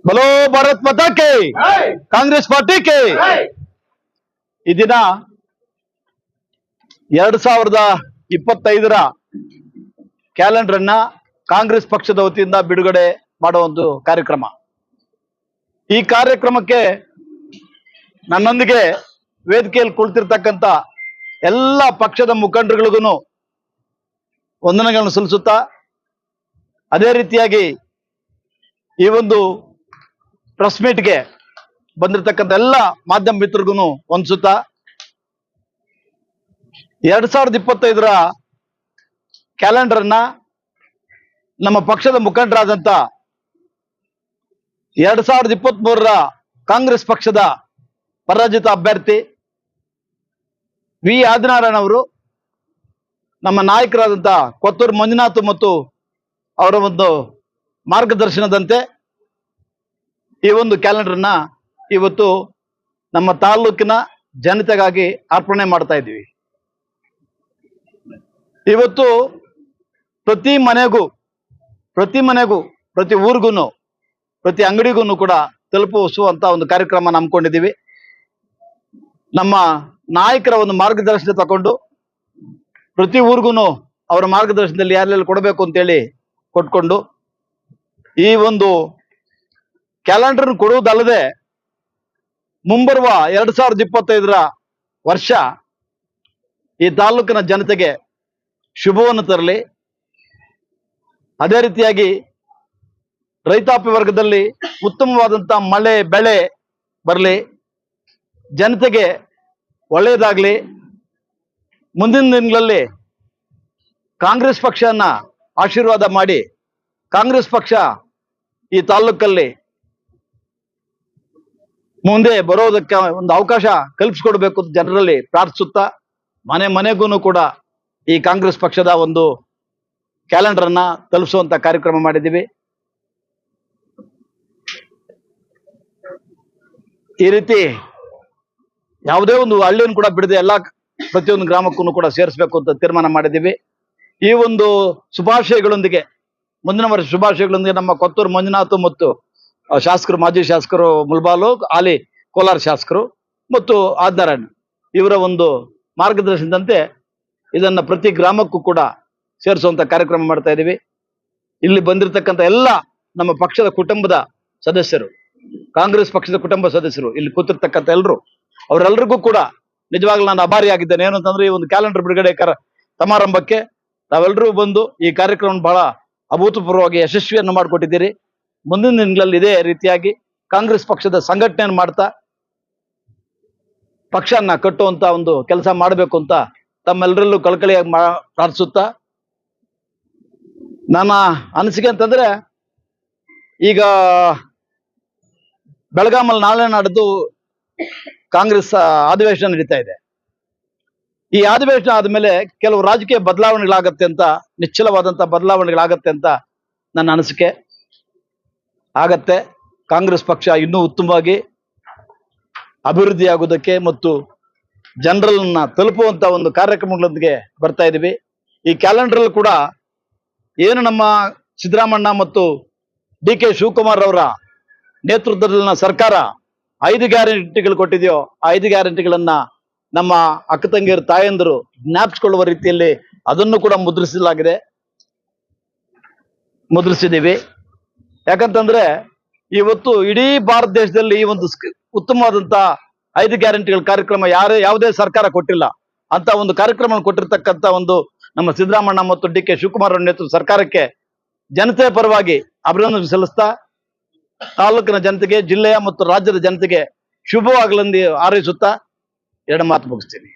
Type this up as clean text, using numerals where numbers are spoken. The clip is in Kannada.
ಬಲೋ ಭಾರತ್ ಮಾತಾ ಕೆ ಕಾಂಗ್ರೆಸ್ ಪಾರ್ಟಿ ಕೆ ಈ ದಿನ 2025ರ ಕ್ಯಾಲೆಂಡರ್ ಅನ್ನ ಕಾಂಗ್ರೆಸ್ ಪಕ್ಷದ ವತಿಯಿಂದ ಬಿಡುಗಡೆ ಮಾಡುವ ಒಂದು ಕಾರ್ಯಕ್ರಮ. ಈ ಕಾರ್ಯಕ್ರಮಕ್ಕೆ ನನ್ನೊಂದಿಗೆ ವೇದಿಕೆಯಲ್ಲಿ ಕುಳಿತಿರ್ತಕ್ಕಂಥ ಎಲ್ಲ ಪಕ್ಷದ ಮುಖಂಡರುಗಳಿಗೂ ವಂದನೆಗಳನ್ನು ಸಲ್ಲಿಸುತ್ತಾ, ಅದೇ ರೀತಿಯಾಗಿ ಈ ಒಂದು ಪ್ರೆಸ್ ಮೀಟ್ಗೆ ಬಂದಿರತಕ್ಕಂಥ ಎಲ್ಲ ಮಾಧ್ಯಮ ಮಿತ್ರರಿಗೂ ವಂದಿಸುತ್ತಾ, 2025ರ ಕ್ಯಾಲೆಂಡರ್ ಅನ್ನ ನಮ್ಮ ಪಕ್ಷದ ಮುಖಂಡರಾದಂತ 2023ರ ಕಾಂಗ್ರೆಸ್ ಪಕ್ಷದ ಪರಾಜಿತ ಅಭ್ಯರ್ಥಿ ವಿ ಆದಿನಾರಾಯಣ ಅವರು, ನಮ್ಮ ನಾಯಕರಾದಂಥ ಕೊತ್ತೂರು ಮಂಜುನಾಥ್ ಮತ್ತು ಅವರ ಒಂದು ಮಾರ್ಗದರ್ಶನದಂತೆ ಈ ಒಂದು ಕ್ಯಾಲೆಂಡರ್ನ ಇವತ್ತು ನಮ್ಮ ತಾಲೂಕಿನ ಜನತೆಗಾಗಿ ಅರ್ಪಣೆ ಮಾಡ್ತಾ ಇದ್ದೀವಿ. ಇವತ್ತು ಪ್ರತಿ ಮನೆಗೂ, ಪ್ರತಿ ಊರಿಗೂ, ಪ್ರತಿ ಅಂಗಡಿಗೂ ಕೂಡ ತಲುಪಿಸುವಂತ ಒಂದು ಕಾರ್ಯಕ್ರಮ ಹಮ್ಮಿಕೊಂಡಿದ್ದೀವಿ. ನಮ್ಮ ನಾಯಕರ ಒಂದು ಮಾರ್ಗದರ್ಶನ ತಗೊಂಡು ಪ್ರತಿ ಊರಿಗೂ ಅವರ ಮಾರ್ಗದರ್ಶನದಲ್ಲಿ ಯಾರೆಲ್ಲ ಕೊಡಬೇಕು ಅಂತೇಳಿ ಕೊಟ್ಕೊಂಡು ಈ ಒಂದು ಕ್ಯಾಲೆಂಡರ್ ಕೊಡುವುದಲ್ಲದೆ ಮುಂಬರುವ 2025ರ ವರ್ಷ ಈ ತಾಲೂಕಿನ ಜನತೆಗೆ ಶುಭವನ್ನು ತರಲಿ. ಅದೇ ರೀತಿಯಾಗಿ ರೈತಾಪಿ ವರ್ಗದಲ್ಲಿ ಉತ್ತಮವಾದಂಥ ಮಳೆ ಬೆಳೆ ಬರಲಿ, ಜನತೆಗೆ ಒಳ್ಳೆಯದಾಗಲಿ. ಮುಂದಿನ ದಿನಗಳಲ್ಲಿ ಕಾಂಗ್ರೆಸ್ ಪಕ್ಷನ ಆಶೀರ್ವಾದ ಮಾಡಿ ಕಾಂಗ್ರೆಸ್ ಪಕ್ಷ ಈ ತಾಲೂಕಲ್ಲಿ ಮುಂದೆ ಬರೋದಕ್ಕೆ ಒಂದು ಅವಕಾಶ ಕಲ್ಪಿಸ್ಕೊಡ್ಬೇಕು ಜನರಲ್ಲಿ ಪ್ರಾರ್ಥಿಸುತ್ತಾ, ಮನೆಗೂ ಕೂಡ ಈ ಕಾಂಗ್ರೆಸ್ ಪಕ್ಷದ ಒಂದು ಕ್ಯಾಲೆಂಡರ್ ಅನ್ನ ತಲುಪಿಸುವಂತ ಕಾರ್ಯಕ್ರಮ ಮಾಡಿದ್ದೀವಿ. ಈ ರೀತಿ ಯಾವುದೇ ಒಂದು ಹಳ್ಳಿಯನ್ನು ಕೂಡ ಬಿಡದೆ ಎಲ್ಲ ಪ್ರತಿಯೊಂದು ಗ್ರಾಮಕ್ಕೂ ಕೂಡ ಸೇರಿಸಬೇಕು ಅಂತ ತೀರ್ಮಾನ ಮಾಡಿದ್ದೀವಿ. ಈ ಒಂದು ಶುಭಾಶಯಗಳೊಂದಿಗೆ, ಮುಂದಿನ ವರ್ಷ ಶುಭಾಶಯಗಳೊಂದಿಗೆ ನಮ್ಮ ಕೊತ್ತೂರು ಮಂಜುನಾಥ್ ಮತ್ತು ಶಾಸಕರು, ಮಾಜಿ ಶಾಸಕರು ಮುಲ್ಬಾಲು, ಹಾಲಿ ಕೋಲಾರ ಶಾಸಕರು ಮತ್ತು ಆದಿನಾರಾಯಣ ಇವರ ಒಂದು ಮಾರ್ಗದರ್ಶನದಂತೆ ಇದನ್ನ ಪ್ರತಿ ಗ್ರಾಮಕ್ಕೂ ಕೂಡ ಸೇರಿಸುವಂತ ಕಾರ್ಯಕ್ರಮ ಮಾಡ್ತಾ ಇದ್ದೀವಿ. ಇಲ್ಲಿ ಬಂದಿರತಕ್ಕಂಥ ಎಲ್ಲ ನಮ್ಮ ಪಕ್ಷದ ಕುಟುಂಬದ ಸದಸ್ಯರು, ಕಾಂಗ್ರೆಸ್ ಪಕ್ಷದ ಕುಟುಂಬ ಸದಸ್ಯರು, ಇಲ್ಲಿ ಕೂತಿರ್ತಕ್ಕಂಥ ಎಲ್ಲರೂ, ಅವರೆಲ್ಲರಿಗೂ ಕೂಡ ನಿಜವಾಗ್ಲೂ ನಾನು ಆಭಾರಿಯಾಗಿದ್ದೇನೆ. ಏನು ಅಂತಂದ್ರೆ ಈ ಒಂದು ಕ್ಯಾಲೆಂಡರ್ ಬಿಡುಗಡೆ ಸಮಾರಂಭಕ್ಕೆ ತಾವೆಲ್ಲರೂ ಬಂದು ಈ ಕಾರ್ಯಕ್ರಮ ಬಹಳ ಅಭೂತಪೂರ್ವವಾಗಿ ಯಶಸ್ವಿಯನ್ನು ಮಾಡಿಕೊಟ್ಟಿದ್ದೀರಿ. ಮುಂದಿನ ದಿನಗಳಲ್ಲಿ ಇದೇ ರೀತಿಯಾಗಿ ಕಾಂಗ್ರೆಸ್ ಪಕ್ಷದ ಸಂಘಟನೆಯನ್ನು ಮಾಡ್ತಾ ಪಕ್ಷನ ಕಟ್ಟುವಂತ ಒಂದು ಕೆಲಸ ಮಾಡಬೇಕು ಅಂತ ತಮ್ಮೆಲ್ಲರಲ್ಲೂ ಕಳಕಳಿಯಾಗಿ ಪ್ರಾರ್ಥಿಸುತ್ತಾ, ನನ್ನ ಅನಿಸಿಕೆ ಅಂತಂದ್ರೆ ಈಗ ಬೆಳಗಾಮಲ್ಲಿ ನಾಳೆ ನಾಡ್ದು ಕಾಂಗ್ರೆಸ್ ಅಧಿವೇಶನ ನಡೀತಾ ಇದೆ. ಈ ಅಧಿವೇಶನ ಆದ್ಮೇಲೆ ಕೆಲವು ರಾಜಕೀಯ ಬದಲಾವಣೆಗಳಾಗತ್ತೆ ಅಂತ, ನಿಶ್ಚಲವಾದಂತ ಬದಲಾವಣೆಗಳಾಗತ್ತೆ ಅಂತ ನನ್ನ ಅನಿಸಿಕೆ. ಆಗತ್ತೆ. ಕಾಂಗ್ರೆಸ್ ಪಕ್ಷ ಇನ್ನೂ ಉತ್ತಮವಾಗಿ ಅಭಿವೃದ್ಧಿ ಆಗುವುದಕ್ಕೆ ಮತ್ತು ಜನರನ್ನ ತಲುಪುವಂತ ಒಂದು ಕಾರ್ಯಕ್ರಮಗಳೊಂದಿಗೆ ಬರ್ತಾ ಇದೀವಿ. ಈ ಕ್ಯಾಲೆಂಡರ್ ಕೂಡ ಏನು ನಮ್ಮ ಸಿದ್ದರಾಮಣ್ಣ ಮತ್ತು ಡಿ ಕೆ ಶಿವಕುಮಾರ್ ಅವರ ನೇತೃತ್ವದಲ್ಲಿನ ಸರ್ಕಾರ 5 ಗ್ಯಾರಂಟಿಗಳು ಕೊಟ್ಟಿದೆಯೋ, ಆ 5 ಗ್ಯಾರಂಟಿಗಳನ್ನ ನಮ್ಮ ಅಕ್ಕ ತಂಗಿಯರು, ತಾಯಂದರು ಜ್ಞಾಪಿಸಿಕೊಳ್ಳುವ ರೀತಿಯಲ್ಲಿ ಅದನ್ನು ಕೂಡ ಮುದ್ರಿಸಿದ್ದೀವಿ. ಯಾಕಂತಂದ್ರೆ ಇವತ್ತು ಇಡೀ ಭಾರತ ದೇಶದಲ್ಲಿ ಈ ಒಂದು ಉತ್ತಮವಾದಂತ 5 ಗ್ಯಾರಂಟಿಗಳ ಕಾರ್ಯಕ್ರಮ ಯಾವುದೇ ಸರ್ಕಾರ ಕೊಟ್ಟಿಲ್ಲ. ಅಂತ ಒಂದು ಕಾರ್ಯಕ್ರಮ ಕೊಟ್ಟಿರ್ತಕ್ಕಂಥ ಒಂದು ನಮ್ಮ ಸಿದ್ದರಾಮಣ್ಣ ಮತ್ತು ಡಿ ಕೆ ಶಿವಕುಮಾರ್ ಅವರ ನೇತೃತ್ವದ ಸರ್ಕಾರಕ್ಕೆ ಜನತೆಯ ಪರವಾಗಿ ಅಭಿನಂದನೆ ಸಲ್ಲಿಸ್ತಾ, ತಾಲೂಕಿನ ಜನತೆಗೆ, ಜಿಲ್ಲೆಯ ಮತ್ತು ರಾಜ್ಯದ ಜನತೆಗೆ ಶುಭವಾಗಲೆಂದು ಹಾರೈಸುತ್ತಾ 2 ಮಾತು ಮುಗಿಸ್ತೀನಿ.